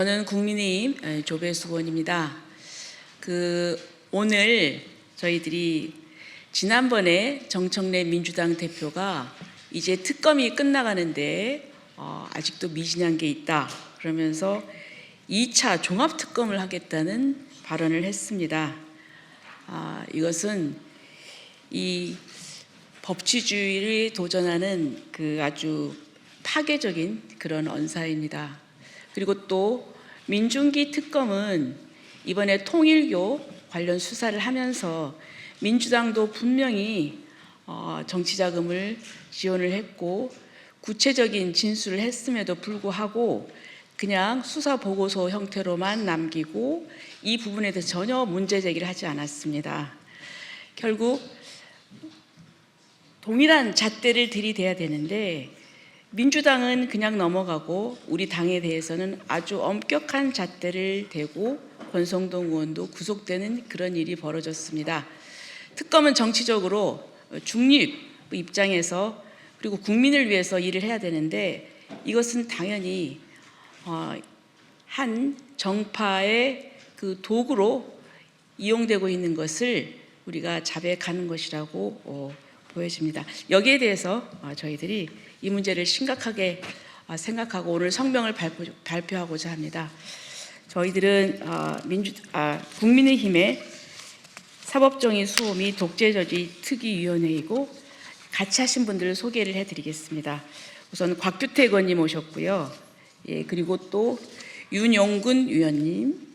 저는 국민의힘 조배수 의원입니다. 오늘 저희들이 지난번에 정청래 민주당 대표가 이제 특검이 끝나가는데 아직도 미진한 게 있다 그러면서 2차 종합특검을 하겠다는 발언을 했습니다. 이것은 이 법치주의를 도전하는 아주 파괴적인 그런 언사입니다. 그리고 또 민중기 특검은 이번에 통일교 관련 수사를 하면서 민주당도 분명히 정치자금을 지원을 했고 구체적인 진술을 했음에도 불구하고 그냥 수사보고서 형태로만 남기고 이 부분에 대해서 전혀 문제 제기를 하지 않았습니다. 결국 동일한 잣대를 들이대야 되는데 민주당은 그냥 넘어가고 우리 당에 대해서는 아주 엄격한 잣대를 대고 권성동 의원도 구속되는 그런 일이 벌어졌습니다. 특검은 정치적으로 중립 입장에서 그리고 국민을 위해서 일을 해야 되는데 이것은 당연히 한 정파의 도구로 이용되고 있는 것을 우리가 자백하는 것이라고 보여집니다. 여기에 대해서 저희들이 이 문제를 심각하게 생각하고 오늘 성명을 발표하고자 합니다. 저희들은 국민의힘의 사법정의 수호 및 독재저지 특위위원회이고 같이 하신 분들을 소개를 해드리겠습니다. 우선 곽규태 의원님 오셨고요. 그리고 또 윤용근 위원님,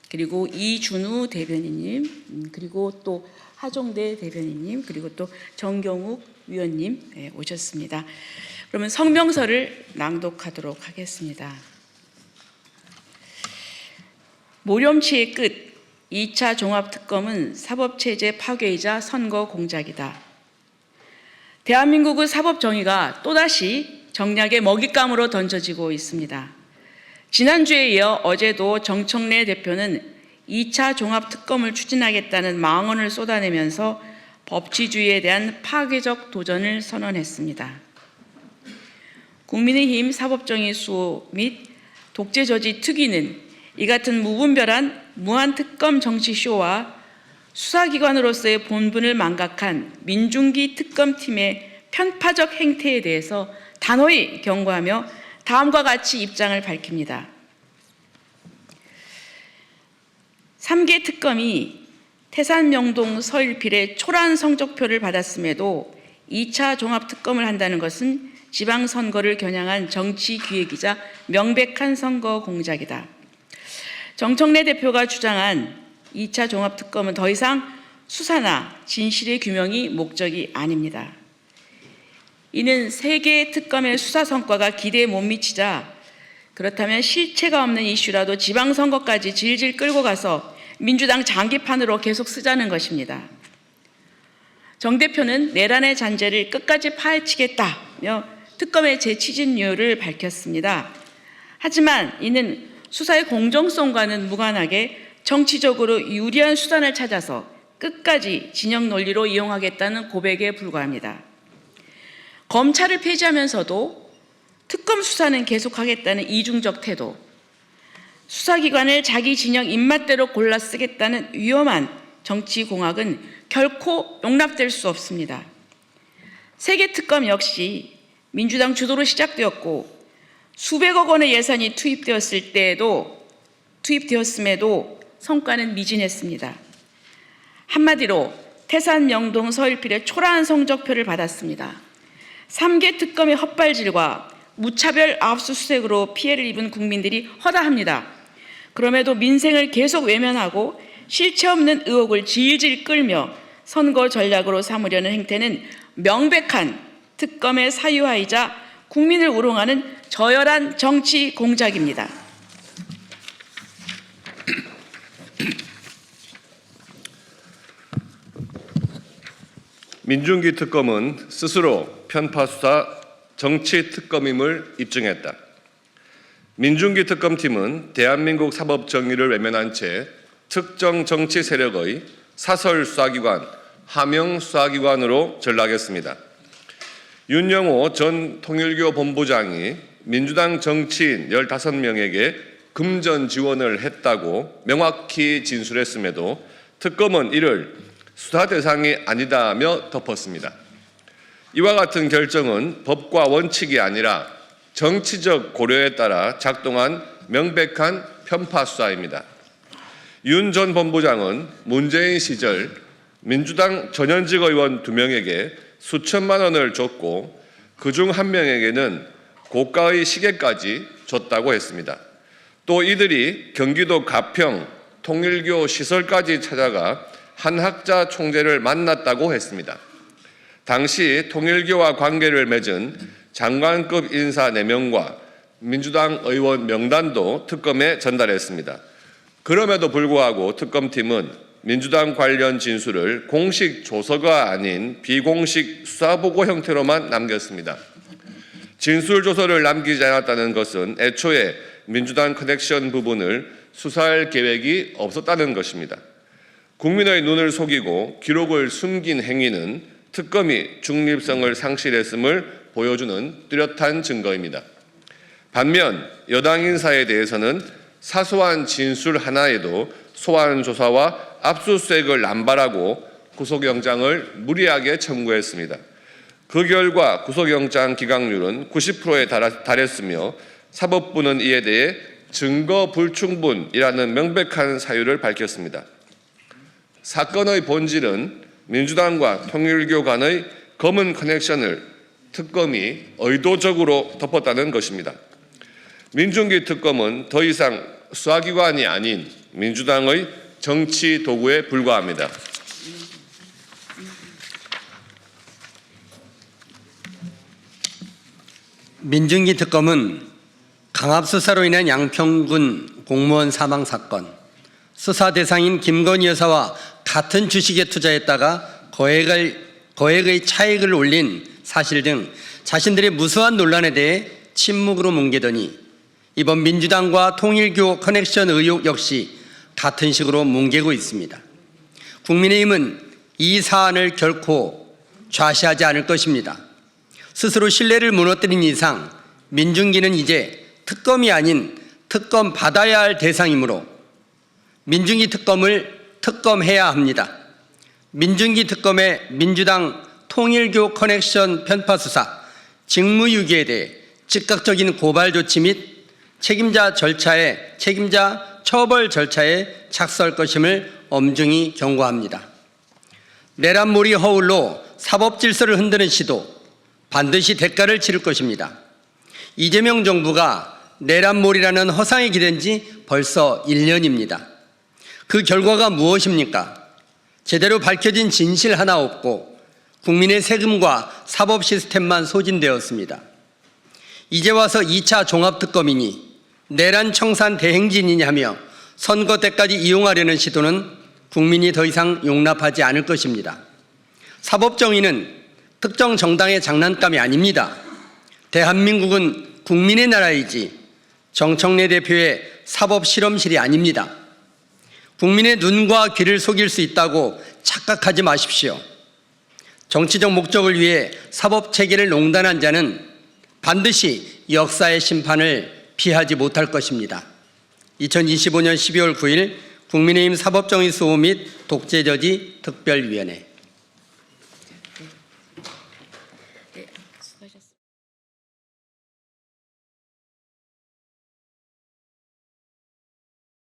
그리고 이준우 대변인님, 그리고 또 하종대 대변인님, 그리고 또 정경욱 위원님 오셨습니다. 그러면 성명서를 낭독하도록 하겠습니다. 모렴치의 끝, 2차 종합특검은 사법체제 파괴이자 선거 공작이다. 대한민국의 사법정의가 또다시 정략의 먹잇감으로 던져지고 있습니다. 지난주에 이어 어제도 정청래 대표는 2차 종합특검을 추진하겠다는 망언을 쏟아내면서 법치주의에 대한 파괴적 도전을 선언했습니다. 국민의힘 사법정의 수호 및 독재저지 특위는 이 같은 무분별한 무한특검 정치쇼와 수사기관으로서의 본분을 망각한 민중기 특검팀의 편파적 행태에 대해서 단호히 경고하며 다음과 같이 입장을 밝힙니다. 3개 특검이 태산, 명동, 서일필의 초라한 성적표를 받았음에도 2차 종합특검을 한다는 것은 지방선거를 겨냥한 정치기획이자 명백한 선거 공작이다. 정청래 대표가 주장한 2차 종합특검은 더 이상 수사나 진실의 규명이 목적이 아닙니다. 이는 3개의 특검의 수사 성과가 기대에 못 미치자 그렇다면 실체가 없는 이슈라도 지방선거까지 질질 끌고 가서 민주당 장기판으로 계속 쓰자는 것입니다. 정 대표는 내란의 잔재를 끝까지 파헤치겠다며 특검의 재추진 이유를 밝혔습니다. 하지만 이는 수사의 공정성과는 무관하게 정치적으로 유리한 수단을 찾아서 끝까지 진영 논리로 이용하겠다는 고백에 불과합니다. 검찰을 폐지하면서도 특검 수사는 계속하겠다는 이중적 태도, 수사기관을 자기 진영 입맛대로 골라 쓰겠다는 위험한 정치공학은 결코 용납될 수 없습니다. 3개 특검 역시 민주당 주도로 시작되었고 수백억 원의 예산이 투입되었음에도 성과는 미진했습니다. 한마디로 태산, 명동, 서일필의 초라한 성적표를 받았습니다. 3개 특검의 헛발질과 무차별 압수수색으로 피해를 입은 국민들이 허다합니다. 그럼에도 민생을 계속 외면하고 실체 없는 의혹을 질질 끌며 선거 전략으로 삼으려는 행태는 명백한 특검의 사유화이자 국민을 우롱하는 저열한 정치 공작입니다. 민중기 특검은 스스로 편파수사 정치특검임을 입증했다. 민중기 특검팀은 대한민국 사법정의를 외면한 채 특정 정치 세력의 사설수사기관, 하명수사기관으로 전락했습니다. 윤영호 전 통일교 본부장이 민주당 정치인 15명에게 금전 지원을 했다고 명확히 진술했음에도 특검은 이를 수사 대상이 아니다며 덮었습니다. 이와 같은 결정은 법과 원칙이 아니라 정치적 고려에 따라 작동한 명백한 편파 수사입니다. 윤 전 본부장은 문재인 시절 민주당 전현직 의원 2명에게 수천만 원을 줬고 그중 1명에게는 고가의 시계까지 줬다고 했습니다. 또 이들이 경기도 가평 통일교 시설까지 찾아가 한학자 총재를 만났다고 했습니다. 당시 통일교와 관계를 맺은 장관급 인사 4명과 민주당 의원 명단도 특검에 전달했습니다. 그럼에도 불구하고 특검팀은 민주당 관련 진술을 공식 조서가 아닌 비공식 수사보고 형태로만 남겼습니다. 진술 조서를 남기지 않았다는 것은 애초에 민주당 커넥션 부분을 수사할 계획이 없었다는 것입니다. 국민의 눈을 속이고 기록을 숨긴 행위는 특검이 중립성을 상실했음을 보여주는 뚜렷한 증거입니다. 반면 여당 인사에 대해서는 사소한 진술 하나에도 소환 조사와 압수수색을 남발하고 구속영장을 무리하게 청구했습니다. 그 결과 구속영장 기각률은 90%에 달했으며 사법부는 이에 대해 증거 불충분이라는 명백한 사유를 밝혔습니다. 사건의 본질은 민주당과 통일교 간의 검은 커넥션을 특검이 의도적으로 덮었다는 것입니다. 민중기 특검은 더 이상 수사기관이 아닌 민주당의 정치 도구에 불과합니다. 민중기 특검은 강압수사로 인한 양평군 공무원 사망 사건, 수사 대상인 김건희 여사와 같은 주식에 투자했다가 거액의 차익을 올린 사실 등 자신들의 무수한 논란에 대해 침묵으로 뭉개더니 이번 민주당과 통일교 커넥션 의혹 역시 같은 식으로 뭉개고 있습니다. 국민의힘은 이 사안을 결코 좌시하지 않을 것입니다. 스스로 신뢰를 무너뜨린 이상 민중기는 이제 특검이 아닌 특검 받아야 할 대상이므로 민중기 특검을 특검해야 합니다. 민중기 특검의 민주당 통일교 커넥션 편파 수사, 직무유기에 대해 즉각적인 고발 조치 및 책임자 처벌 절차에 착수할 것임을 엄중히 경고합니다. 내란몰이 허울로 사법 질서를 흔드는 시도 반드시 대가를 치를 것입니다. 이재명 정부가 내란몰이라는 허상에 기댄 지 벌써 1년입니다. 그 결과가 무엇입니까? 제대로 밝혀진 진실 하나 없고 국민의 세금과 사법 시스템만 소진되었습니다. 이제 와서 2차 종합특검이니 내란 청산 대행진이냐 하며 선거 때까지 이용하려는 시도는 국민이 더 이상 용납하지 않을 것입니다. 사법정의는 특정 정당의 장난감이 아닙니다. 대한민국은 국민의 나라이지 정청래 대표의 사법 실험실이 아닙니다. 국민의 눈과 귀를 속일 수 있다고 착각하지 마십시오. 정치적 목적을 위해 사법체계를 농단한 자는 반드시 역사의 심판을 피하지 못할 것입니다. 2025년 12월 9일 국민의힘 사법정의수호 및 독재저지 특별위원회